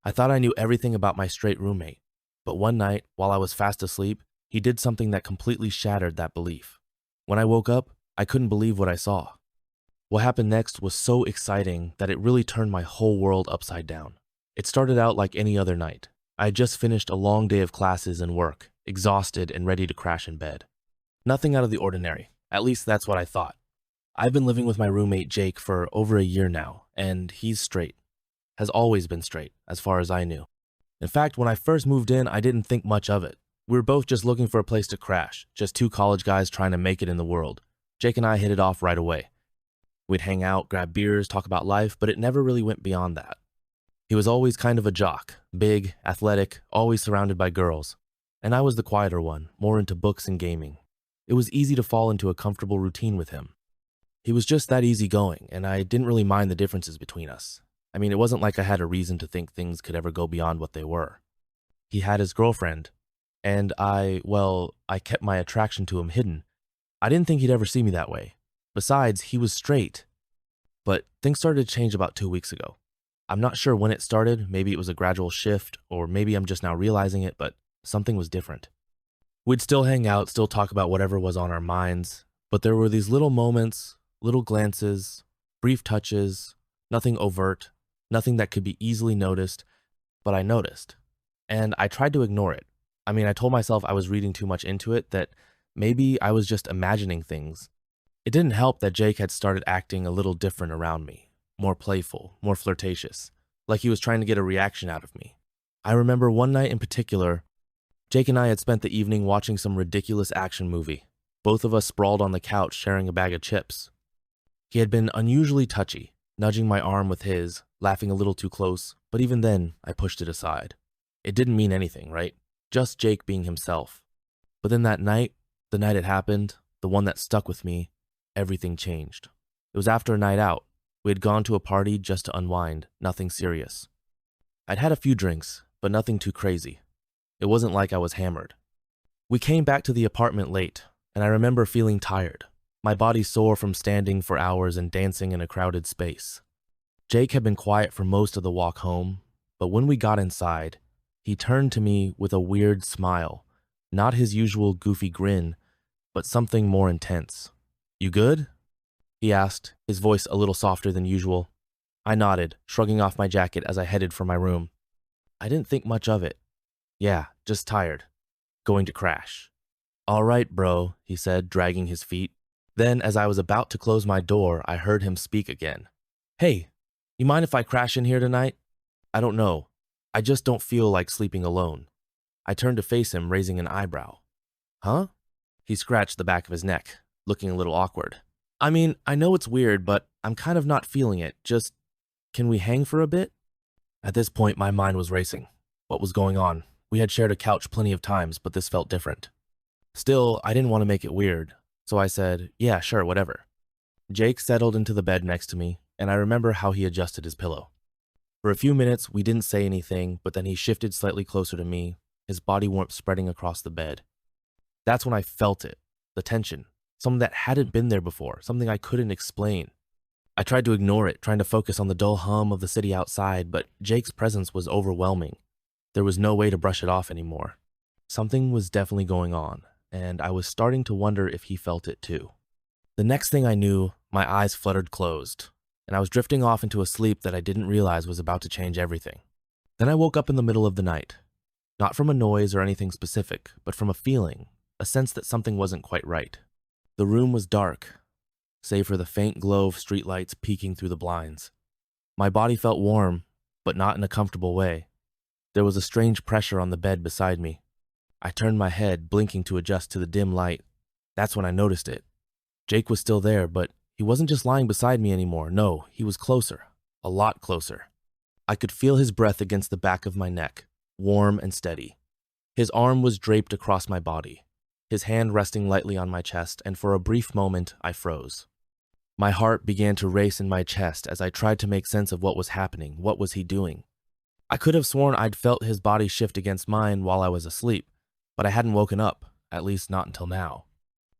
I thought I knew everything about my straight roommate, but one night, while I was fast asleep, he did something that completely shattered that belief. When I woke up, I couldn't believe what I saw. What happened next was so exciting that it really turned my whole world upside down. It started out like any other night. I had just finished a long day of classes and work, exhausted and ready to crash in bed. Nothing out of the ordinary, at least that's what I thought. I've been living with my roommate Jake for over a year now, and he's straight. Has always been straight, as far as I knew. In fact, when I first moved in, I didn't think much of it. We were both just looking for a place to crash, just two college guys trying to make it in the world. Jake and I hit it off right away. We'd hang out, grab beers, talk about life, but it never really went beyond that. He was always kind of a jock, big, athletic, always surrounded by girls. And I was the quieter one, more into books and gaming. It was easy to fall into a comfortable routine with him. He was just that easygoing, and I didn't really mind the differences between us. I mean, it wasn't like I had a reason to think things could ever go beyond what they were. He had his girlfriend, and I kept my attraction to him hidden. I didn't think he'd ever see me that way. Besides, he was straight. But things started to change about 2 weeks ago. I'm not sure when it started, maybe it was a gradual shift, or maybe I'm just now realizing it, but something was different. We'd still hang out, still talk about whatever was on our minds, but there were these little moments, little glances, brief touches, nothing overt, nothing that could be easily noticed, but I noticed. And I tried to ignore it. I mean, I told myself I was reading too much into it, that maybe I was just imagining things. It didn't help that Jake had started acting a little different around me, more playful, more flirtatious, like he was trying to get a reaction out of me. I remember one night in particular, Jake and I had spent the evening watching some ridiculous action movie, both of us sprawled on the couch sharing a bag of chips. He had been unusually touchy, nudging my arm with his, laughing a little too close, but even then, I pushed it aside. It didn't mean anything, right? Just Jake being himself. But then that night, the night it happened, the one that stuck with me, everything changed. It was after a night out. We had gone to a party just to unwind, nothing serious. I'd had a few drinks, but nothing too crazy. It wasn't like I was hammered. We came back to the apartment late, and I remember feeling tired, my body sore from standing for hours and dancing in a crowded space. Jake had been quiet for most of the walk home, but when we got inside, he turned to me with a weird smile, not his usual goofy grin, but something more intense. "You good?" he asked, his voice a little softer than usual. I nodded, shrugging off my jacket as I headed for my room. I didn't think much of it. Yeah, just tired. Going to crash. "All right, bro," he said, dragging his feet. Then, as I was about to close my door, I heard him speak again. "Hey, you mind if I crash in here tonight? I don't know. I just don't feel like sleeping alone." I turned to face him, raising an eyebrow. "Huh?" He scratched the back of his neck, looking a little awkward. "I mean, I know it's weird, but I'm kind of not feeling it. Just, can we hang for a bit?" At this point, my mind was racing. What was going on? We had shared a couch plenty of times, but this felt different. Still, I didn't want to make it weird, so I said, "Yeah, sure, whatever." Jake settled into the bed next to me, and I remember how he adjusted his pillow. For a few minutes, we didn't say anything, but then he shifted slightly closer to me, his body warmth spreading across the bed. That's when I felt it, the tension, something that hadn't been there before, something I couldn't explain. I tried to ignore it, trying to focus on the dull hum of the city outside, but Jake's presence was overwhelming. There was no way to brush it off anymore. Something was definitely going on, and I was starting to wonder if he felt it too. The next thing I knew, my eyes fluttered closed, and I was drifting off into a sleep that I didn't realize was about to change everything. Then I woke up in the middle of the night, not from a noise or anything specific, but from a feeling, a sense that something wasn't quite right. The room was dark, save for the faint glow of streetlights peeking through the blinds. My body felt warm, but not in a comfortable way. There was a strange pressure on the bed beside me. I turned my head, blinking to adjust to the dim light. That's when I noticed it. Jake was still there, but he wasn't just lying beside me anymore. No, he was closer, a lot closer. I could feel his breath against the back of my neck, warm and steady. His arm was draped across my body, his hand resting lightly on my chest, and for a brief moment, I froze. My heart began to race in my chest as I tried to make sense of what was happening. What was he doing? I could have sworn I'd felt his body shift against mine while I was asleep, but I hadn't woken up, at least not until now.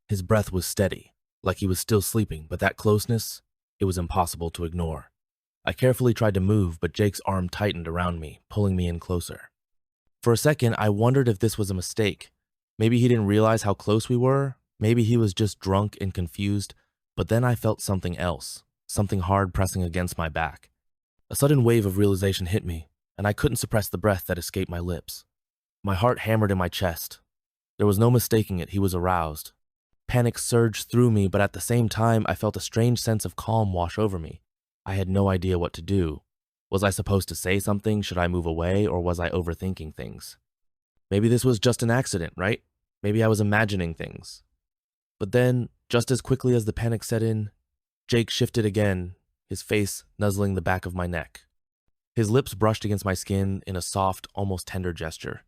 His breath was steady, like he was still sleeping, but that closeness, it was impossible to ignore. I carefully tried to move, but Jake's arm tightened around me, pulling me in closer. For a second, I wondered if this was a mistake. Maybe he didn't realize how close we were. Maybe he was just drunk and confused. But then I felt something else, something hard pressing against my back. A sudden wave of realization hit me, and I couldn't suppress the breath that escaped my lips. My heart hammered in my chest. There was no mistaking it, he was aroused. Panic surged through me, but at the same time, I felt a strange sense of calm wash over me. I had no idea what to do. Was I supposed to say something? Should I move away, or was I overthinking things? Maybe this was just an accident, right? Maybe I was imagining things. But then, just as quickly as the panic set in, Jake shifted again, his face nuzzling the back of my neck. His lips brushed against my skin in a soft, almost tender gesture.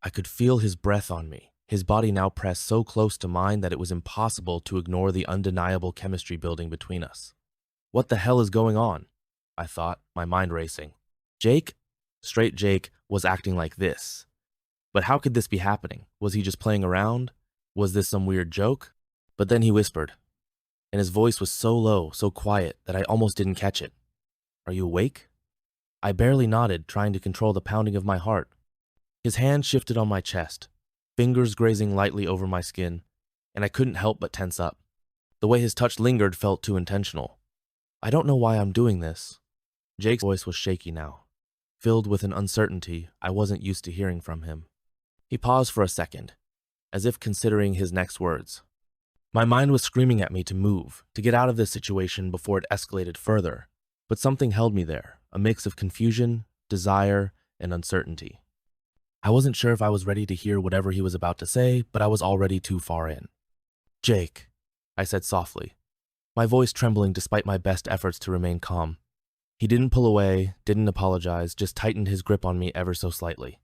I could feel his breath on me, his body now pressed so close to mine that it was impossible to ignore the undeniable chemistry building between us. What the hell is going on? I thought, my mind racing. Jake? Straight Jake was acting like this. But how could this be happening? Was he just playing around? Was this some weird joke? But then he whispered, and his voice was so low, so quiet, that I almost didn't catch it. Are you awake? I barely nodded, trying to control the pounding of my heart. His hand shifted on my chest, fingers grazing lightly over my skin, and I couldn't help but tense up. The way his touch lingered felt too intentional. I don't know why I'm doing this. Jake's voice was shaky now, filled with an uncertainty I wasn't used to hearing from him. He paused for a second, as if considering his next words. My mind was screaming at me to move, to get out of this situation before it escalated further, but something held me there, a mix of confusion, desire, and uncertainty. I wasn't sure if I was ready to hear whatever he was about to say, but I was already too far in. Jake, I said softly, my voice trembling despite my best efforts to remain calm. He didn't pull away, didn't apologize, just tightened his grip on me ever so slightly.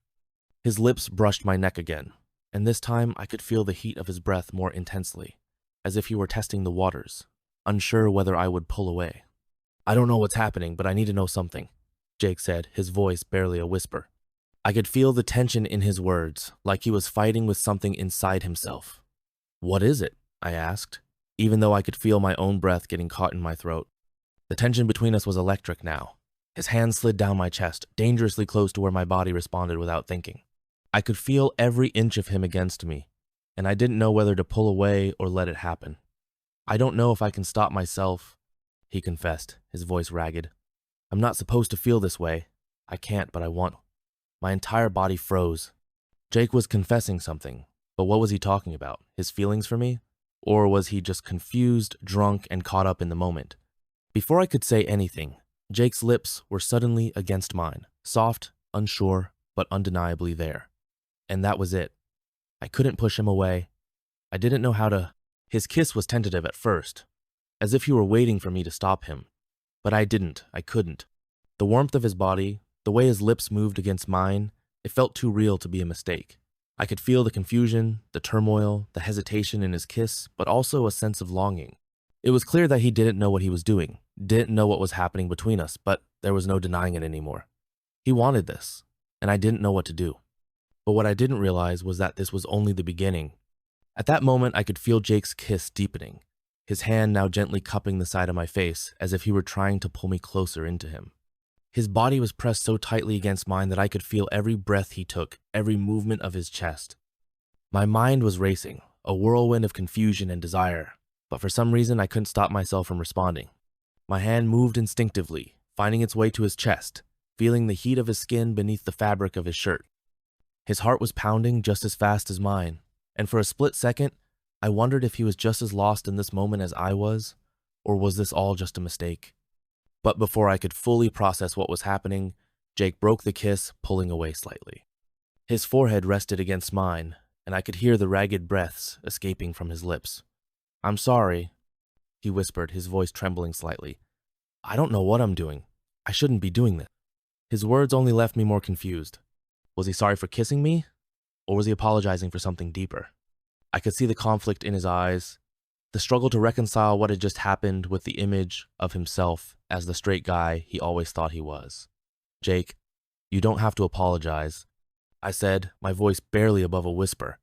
His lips brushed my neck again, and this time I could feel the heat of his breath more intensely, as if he were testing the waters, unsure whether I would pull away. I don't know what's happening, but I need to know something, Jake said, his voice barely a whisper. I could feel the tension in his words, like he was fighting with something inside himself. What is it? I asked, even though I could feel my own breath getting caught in my throat. The tension between us was electric now. His hand slid down my chest, dangerously close to where my body responded without thinking. I could feel every inch of him against me, and I didn't know whether to pull away or let it happen. I don't know if I can stop myself, he confessed, his voice ragged. I'm not supposed to feel this way. I can't, but I want. My entire body froze. Jake was confessing something, but what was he talking about? His feelings for me? Or was he just confused, drunk, and caught up in the moment? Before I could say anything, Jake's lips were suddenly against mine, soft, unsure, but undeniably there. And that was it. I couldn't push him away. I didn't know how to. His kiss was tentative at first, as if he were waiting for me to stop him. But I didn't. I couldn't. The warmth of his body, the way his lips moved against mine, it felt too real to be a mistake. I could feel the confusion, the turmoil, the hesitation in his kiss, but also a sense of longing. It was clear that he didn't know what he was doing, didn't know what was happening between us, but there was no denying it anymore. He wanted this, and I didn't know what to do. But what I didn't realize was that this was only the beginning. At that moment, I could feel Jake's kiss deepening, his hand now gently cupping the side of my face as if he were trying to pull me closer into him. His body was pressed so tightly against mine that I could feel every breath he took, every movement of his chest. My mind was racing, a whirlwind of confusion and desire, but for some reason I couldn't stop myself from responding. My hand moved instinctively, finding its way to his chest, feeling the heat of his skin beneath the fabric of his shirt. His heart was pounding just as fast as mine, and for a split second, I wondered if he was just as lost in this moment as I was, or was this all just a mistake? But before I could fully process what was happening, Jake broke the kiss, pulling away slightly. His forehead rested against mine, and I could hear the ragged breaths escaping from his lips. I'm sorry, he whispered, his voice trembling slightly. I don't know what I'm doing. I shouldn't be doing this. His words only left me more confused. Was he sorry for kissing me? Or was he apologizing for something deeper? I could see the conflict in his eyes, the struggle to reconcile what had just happened with the image of himself as the straight guy he always thought he was. Jake, you don't have to apologize, I said, my voice barely above a whisper.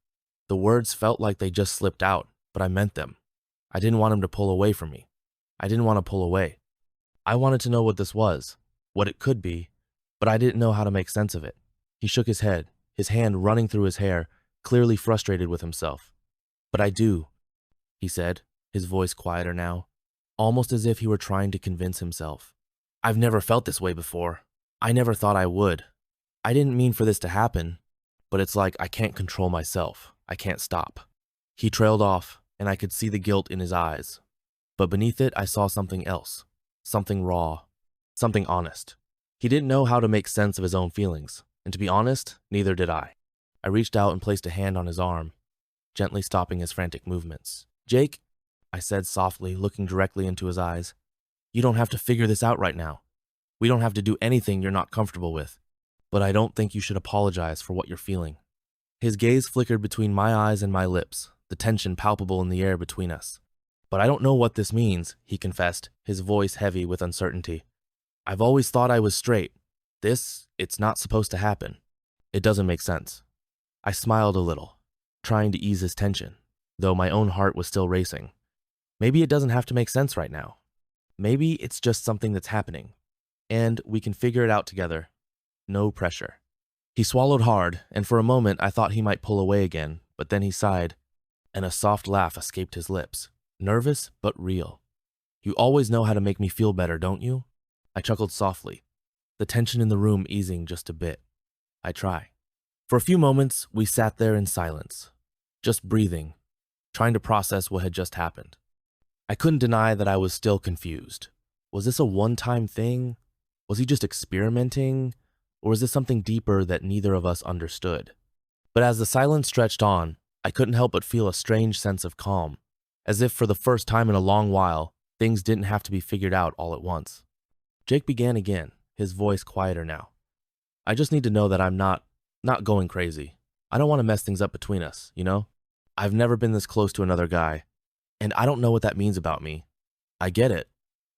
The words felt like they just slipped out, but I meant them. I didn't want him to pull away from me. I didn't want to pull away. I wanted to know what this was, what it could be, but I didn't know how to make sense of it. He shook his head, his hand running through his hair, clearly frustrated with himself. But I do, he said, his voice quieter now, almost as if he were trying to convince himself. I've never felt this way before. I never thought I would. I didn't mean for this to happen, but it's like I can't control myself. I can't stop. He trailed off, and I could see the guilt in his eyes. But beneath it, I saw something else, something raw, something honest. He didn't know how to make sense of his own feelings, and to be honest, neither did I. I reached out and placed a hand on his arm, gently stopping his frantic movements. Jake, I said softly, looking directly into his eyes, you don't have to figure this out right now. We don't have to do anything you're not comfortable with. But I don't think you should apologize for what you're feeling. His gaze flickered between my eyes and my lips, the tension palpable in the air between us. But I don't know what this means, he confessed, his voice heavy with uncertainty. I've always thought I was straight. It's not supposed to happen. It doesn't make sense. I smiled a little, trying to ease his tension, though my own heart was still racing. Maybe it doesn't have to make sense right now. Maybe it's just something that's happening, and we can figure it out together. No pressure. He swallowed hard, and for a moment I thought he might pull away again, but then he sighed, and a soft laugh escaped his lips, nervous but real. You always know how to make me feel better, don't you? I chuckled softly, the tension in the room easing just a bit. I try. For a few moments, we sat there in silence, just breathing, trying to process what had just happened. I couldn't deny that I was still confused. Was this a one-time thing? Was he just experimenting? Or was this something deeper that neither of us understood? But as the silence stretched on, I couldn't help but feel a strange sense of calm, as if for the first time in a long while, things didn't have to be figured out all at once. Jake began again, his voice quieter now. I just need to know that I'm not going crazy. I don't want to mess things up between us, you know? I've never been this close to another guy, and I don't know what that means about me. I get it,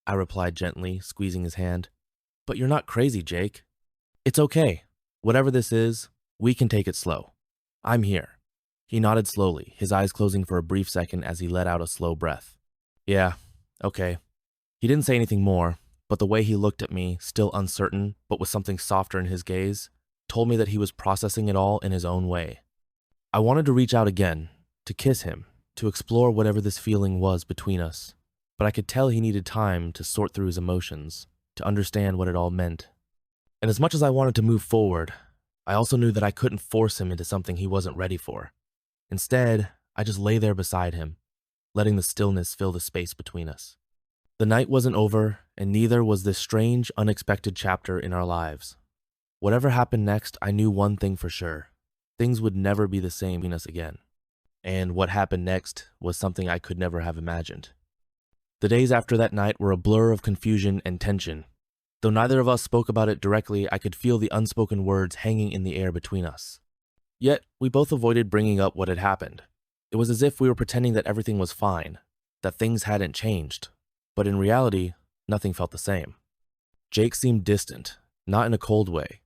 I replied gently, squeezing his hand. But you're not crazy, Jake. It's okay. Whatever this is, we can take it slow. I'm here. He nodded slowly, his eyes closing for a brief second as he let out a slow breath. Yeah, okay. He didn't say anything more, but the way he looked at me, still uncertain, but with something softer in his gaze, told me that he was processing it all in his own way. I wanted to reach out again, to kiss him, to explore whatever this feeling was between us, but I could tell he needed time to sort through his emotions, to understand what it all meant. And as much as I wanted to move forward, I also knew that I couldn't force him into something he wasn't ready for. Instead, I just lay there beside him, letting the stillness fill the space between us. The night wasn't over, and neither was this strange, unexpected chapter in our lives. Whatever happened next, I knew one thing for sure. Things would never be the same between us again. And what happened next was something I could never have imagined. The days after that night were a blur of confusion and tension. Though neither of us spoke about it directly, I could feel the unspoken words hanging in the air between us. Yet, we both avoided bringing up what had happened. It was as if we were pretending that everything was fine, that things hadn't changed. But in reality, nothing felt the same. Jake seemed distant, not in a cold way,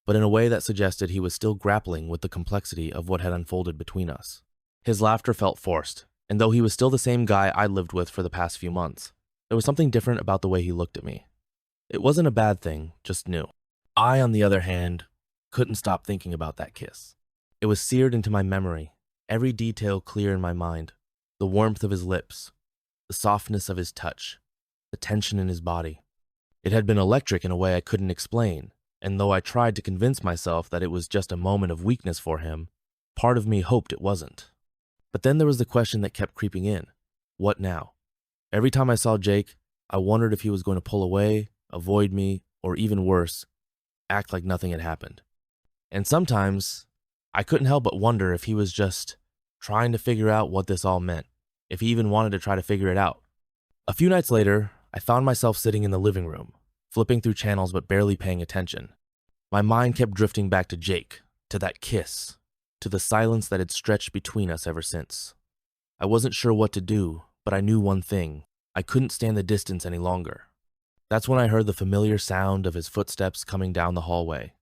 but in a way that suggested he was still grappling with the complexity of what had unfolded between us. His laughter felt forced, and though he was still the same guy I lived with for the past few months, there was something different about the way he looked at me. It wasn't a bad thing, just new. I, on the other hand, couldn't stop thinking about that kiss. It was seared into my memory, every detail clear in my mind. The warmth of his lips, the softness of his touch, the tension in his body. It had been electric in a way I couldn't explain, and though I tried to convince myself that it was just a moment of weakness for him, part of me hoped it wasn't. But then there was the question that kept creeping in. What now? Every time I saw Jake, I wondered if he was going to pull away, avoid me, or even worse, act like nothing had happened. And sometimes, I couldn't help but wonder if he was just trying to figure out what this all meant, if he even wanted to try to figure it out. A few nights later, I found myself sitting in the living room, flipping through channels but barely paying attention. My mind kept drifting back to Jake, to that kiss, to the silence that had stretched between us ever since. I wasn't sure what to do, but I knew one thing. I couldn't stand the distance any longer. That's when I heard the familiar sound of his footsteps coming down the hallway,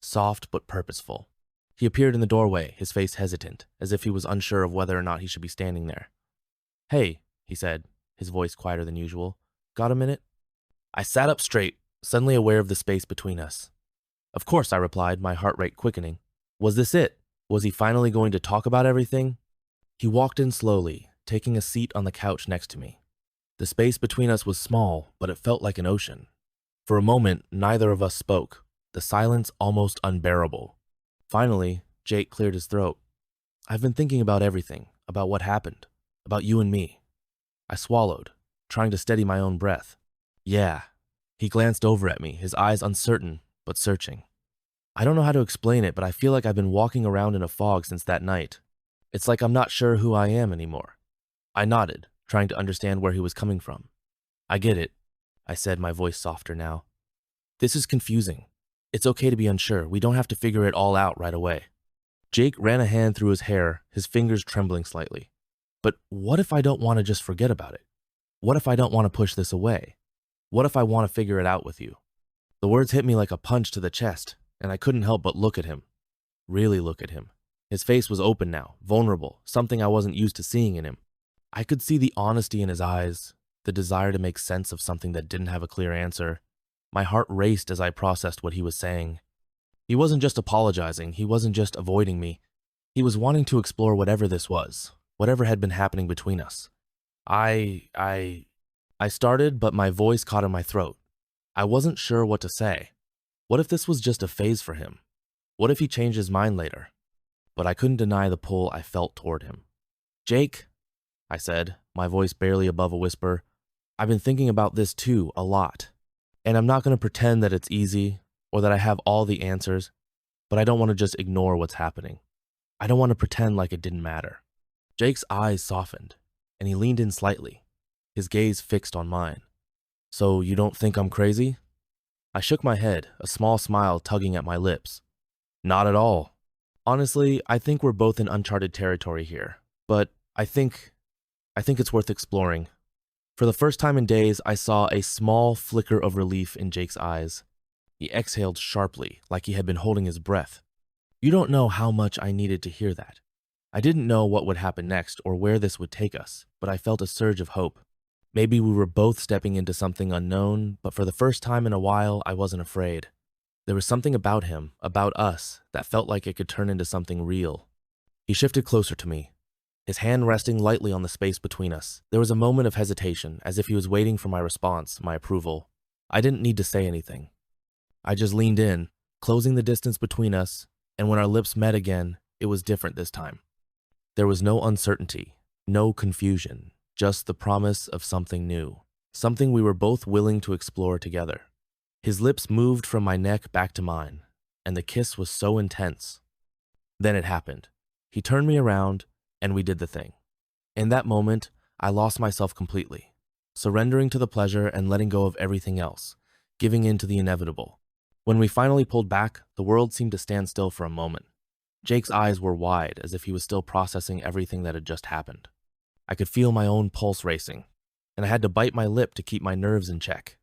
soft but purposeful. He appeared in the doorway, his face hesitant, as if he was unsure of whether or not he should be standing there. "Hey," he said, his voice quieter than usual. "Got a minute?" I sat up straight, suddenly aware of the space between us. Of course, I replied, my heart rate quickening. Was this it? Was he finally going to talk about everything? He walked in slowly, taking a seat on the couch next to me. The space between us was small, but it felt like an ocean. For a moment, neither of us spoke, the silence almost unbearable. Finally, Jake cleared his throat. I've been thinking about everything, about what happened, about you and me. I swallowed, trying to steady my own breath. Yeah. He glanced over at me, his eyes uncertain, but searching. I don't know how to explain it, but I feel like I've been walking around in a fog since that night. It's like I'm not sure who I am anymore. I nodded, trying to understand where he was coming from. I get it, I said, my voice softer now. This is confusing. It's okay to be unsure. We don't have to figure it all out right away. Jake ran a hand through his hair, his fingers trembling slightly. But what if I don't want to just forget about it? What if I don't want to push this away? What if I want to figure it out with you? The words hit me like a punch to the chest, and I couldn't help but look at him. Really look at him. His face was open now, vulnerable, something I wasn't used to seeing in him. I could see the honesty in his eyes, the desire to make sense of something that didn't have a clear answer. My heart raced as I processed what he was saying. He wasn't just apologizing, he wasn't just avoiding me. He was wanting to explore whatever this was, whatever had been happening between us. I started, but my voice caught in my throat. I wasn't sure what to say. What if this was just a phase for him? What if he changed his mind later? But I couldn't deny the pull I felt toward him. Jake, I said, my voice barely above a whisper, I've been thinking about this too, a lot. And I'm not going to pretend that it's easy or that I have all the answers, but I don't want to just ignore what's happening. I don't want to pretend like it didn't matter. Jake's eyes softened, and he leaned in slightly, his gaze fixed on mine. So you don't think I'm crazy? I shook my head, a small smile tugging at my lips. Not at all. Honestly, I think we're both in uncharted territory here, but I think it's worth exploring. For the first time in days, I saw a small flicker of relief in Jake's eyes. He exhaled sharply, like he had been holding his breath. You don't know how much I needed to hear that. I didn't know what would happen next or where this would take us, but I felt a surge of hope. Maybe we were both stepping into something unknown, but for the first time in a while, I wasn't afraid. There was something about him, about us, that felt like it could turn into something real. He shifted closer to me, his hand resting lightly on the space between us. There was a moment of hesitation, as if he was waiting for my response, my approval. I didn't need to say anything. I just leaned in, closing the distance between us, and when our lips met again, it was different this time. There was no uncertainty, no confusion, just the promise of something new, something we were both willing to explore together. His lips moved from my neck back to mine, and the kiss was so intense. Then it happened. He turned me around, and we did the thing. In that moment, I lost myself completely, surrendering to the pleasure and letting go of everything else, giving in to the inevitable. When we finally pulled back, the world seemed to stand still for a moment. Jake's eyes were wide, as if he was still processing everything that had just happened. I could feel my own pulse racing, and I had to bite my lip to keep my nerves in check.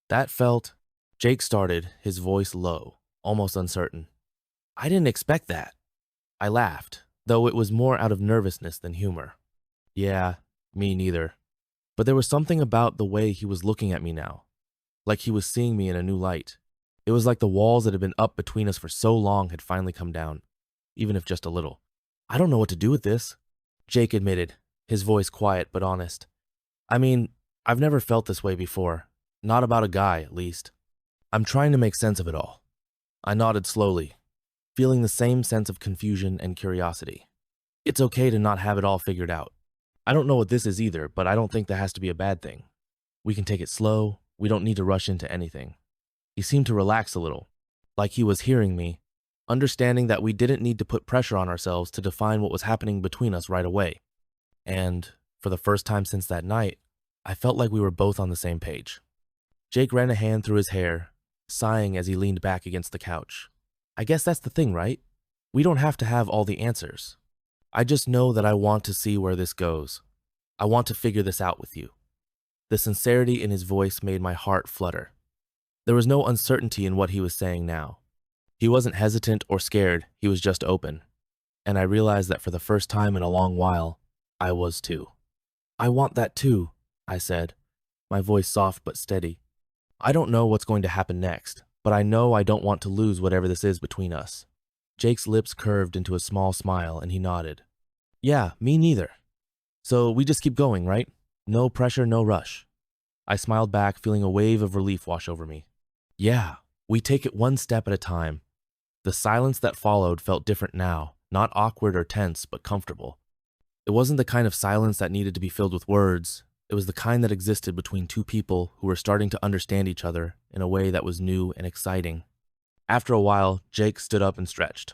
That felt... Jake started, his voice low, almost uncertain. I didn't expect that. I laughed, though it was more out of nervousness than humor. Yeah, me neither. But there was something about the way he was looking at me now, like he was seeing me in a new light. It was like the walls that had been up between us for so long had finally come down, even if just a little. I don't know what to do with this, Jake admitted, his voice quiet but honest. I mean, I've never felt this way before, not about a guy, at least. I'm trying to make sense of it all. I nodded slowly, feeling the same sense of confusion and curiosity. It's okay to not have it all figured out. I don't know what this is either, but I don't think that has to be a bad thing. We can take it slow, we don't need to rush into anything. He seemed to relax a little, like he was hearing me, understanding that we didn't need to put pressure on ourselves to define what was happening between us right away. And, for the first time since that night, I felt like we were both on the same page. Jake ran a hand through his hair, sighing as he leaned back against the couch. I guess that's the thing, right? We don't have to have all the answers. I just know that I want to see where this goes. I want to figure this out with you. The sincerity in his voice made my heart flutter. There was no uncertainty in what he was saying now. He wasn't hesitant or scared, he was just open. And I realized that for the first time in a long while, I was too. I want that too, I said, my voice soft but steady. I don't know what's going to happen next, but I know I don't want to lose whatever this is between us. Jake's lips curved into a small smile and he nodded. Yeah, me neither. So we just keep going, right? No pressure, no rush. I smiled back, feeling a wave of relief wash over me. Yeah, we take it one step at a time. The silence that followed felt different now, not awkward or tense, but comfortable. It wasn't the kind of silence that needed to be filled with words. It was the kind that existed between two people who were starting to understand each other in a way that was new and exciting. After a while, Jake stood up and stretched,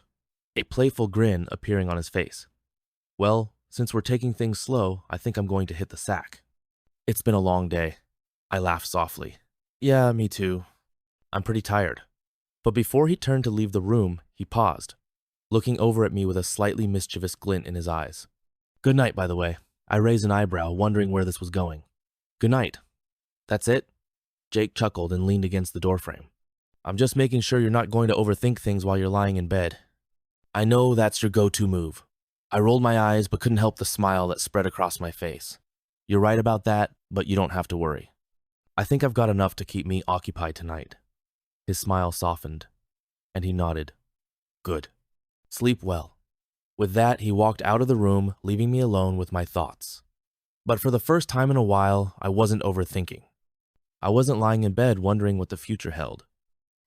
a playful grin appearing on his face. Well, since we're taking things slow, I think I'm going to hit the sack. It's been a long day. I laughed softly. Yeah, me too. I'm pretty tired. But before he turned to leave the room, he paused, looking over at me with a slightly mischievous glint in his eyes. Good night, by the way. I raised an eyebrow, wondering where this was going. Good night. That's it? Jake chuckled and leaned against the doorframe. I'm just making sure you're not going to overthink things while you're lying in bed. I know that's your go-to move. I rolled my eyes but couldn't help the smile that spread across my face. You're right about that, but you don't have to worry. I think I've got enough to keep me occupied tonight. His smile softened, and he nodded. Good. Sleep well. With that, he walked out of the room, leaving me alone with my thoughts. But for the first time in a while, I wasn't overthinking. I wasn't lying in bed wondering what the future held.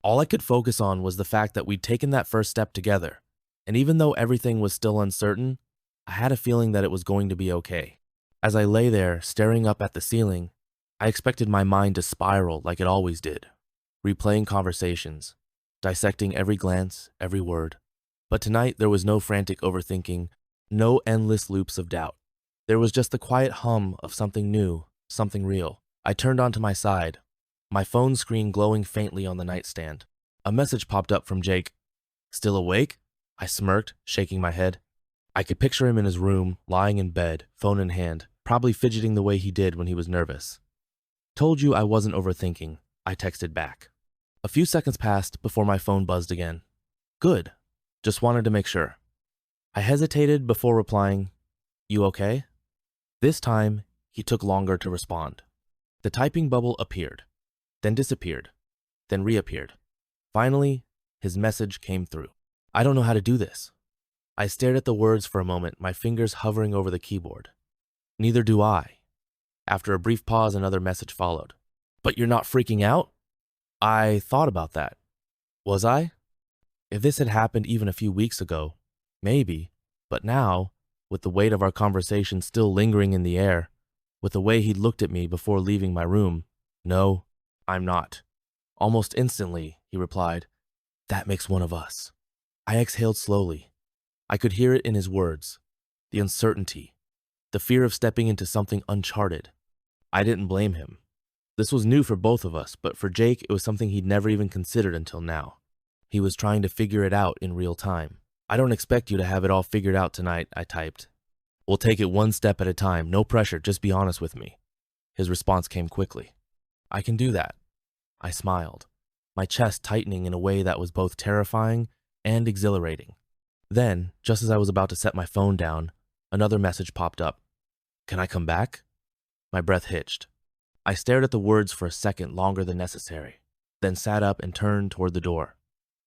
All I could focus on was the fact that we'd taken that first step together, and even though everything was still uncertain, I had a feeling that it was going to be okay. As I lay there, staring up at the ceiling, I expected my mind to spiral like it always did, replaying conversations, dissecting every glance, every word. But tonight there was no frantic overthinking, no endless loops of doubt. There was just the quiet hum of something new, something real. I turned onto my side, my phone screen glowing faintly on the nightstand. A message popped up from Jake. Still awake? I smirked, shaking my head. I could picture him in his room, lying in bed, phone in hand, probably fidgeting the way he did when he was nervous. Told you I wasn't overthinking, I texted back. A few seconds passed before my phone buzzed again. Good. Just wanted to make sure. I hesitated before replying, You okay? This time, he took longer to respond. The typing bubble appeared, then disappeared, then reappeared. Finally, his message came through. I don't know how to do this. I stared at the words for a moment, my fingers hovering over the keyboard. Neither do I. After a brief pause, another message followed. But you're not freaking out? I thought about that. Was I? If this had happened even a few weeks ago, maybe. But now, with the weight of our conversation still lingering in the air, with the way he looked at me before leaving my room, no, I'm not. Almost instantly, he replied, That makes one of us. I exhaled slowly. I could hear it in his words, the uncertainty, the fear of stepping into something uncharted. I didn't blame him. This was new for both of us, but for Jake, it was something he'd never even considered until now. He was trying to figure it out in real time. I don't expect you to have it all figured out tonight, I typed. We'll take it one step at a time, no pressure, just be honest with me. His response came quickly. I can do that. I smiled, my chest tightening in a way that was both terrifying and exhilarating. Then, just as I was about to set my phone down, another message popped up. Can I come back? My breath hitched. I stared at the words for a second longer than necessary, then sat up and turned toward the door.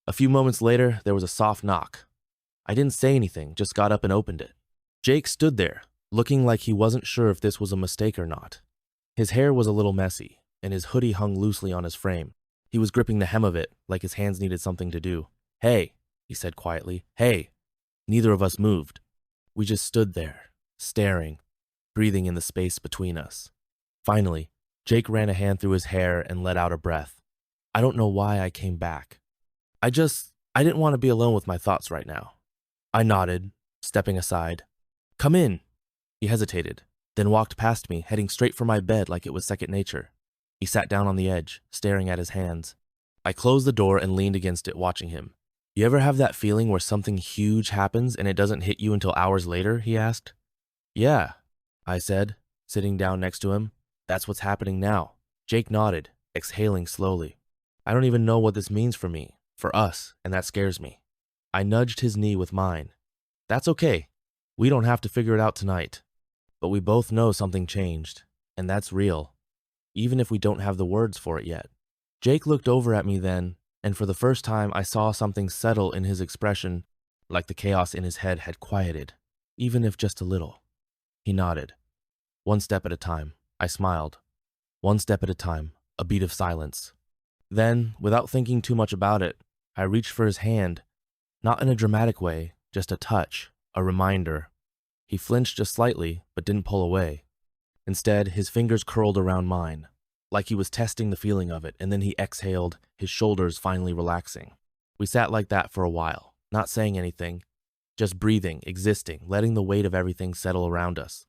A few moments later, there was a soft knock. I didn't say anything, just got up and opened it. Jake stood there, looking like he wasn't sure if this was a mistake or not. His hair was a little messy, and his hoodie hung loosely on his frame. He was gripping the hem of it, like his hands needed something to do. Hey, he said quietly. Hey. Neither of us moved. We just stood there, staring, breathing in the space between us. Finally, Jake ran a hand through his hair and let out a breath. I don't know why I came back. I didn't want to be alone with my thoughts right now. I nodded, stepping aside. Come in. He hesitated, then walked past me, heading straight for my bed like it was second nature. He sat down on the edge, staring at his hands. I closed the door and leaned against it, watching him. You ever have that feeling where something huge happens and it doesn't hit you until hours later? He asked. Yeah, I said, sitting down next to him. That's what's happening now. Jake nodded, exhaling slowly. I don't even know what this means for me, for us, and that scares me. I nudged his knee with mine. That's okay. We don't have to figure it out tonight. But we both know something changed, and that's real, even if we don't have the words for it yet. Jake looked over at me then, and for the first time I saw something settle in his expression, like the chaos in his head had quieted, even if just a little. He nodded. One step at a time. I smiled. One step at a time, a beat of silence. Then, without thinking too much about it, I reached for his hand, not in a dramatic way, just a touch, a reminder. He flinched just slightly, but didn't pull away. Instead, his fingers curled around mine, like he was testing the feeling of it, and then he exhaled, his shoulders finally relaxing. We sat like that for a while, not saying anything, just breathing, existing, letting the weight of everything settle around us.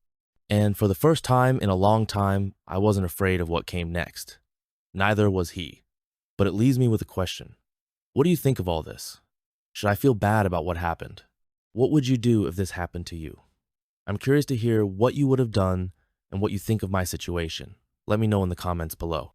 And for the first time in a long time, I wasn't afraid of what came next. Neither was he. But it leaves me with a question. What do you think of all this? Should I feel bad about what happened? What would you do if this happened to you? I'm curious to hear what you would have done and what you think of my situation. Let me know in the comments below.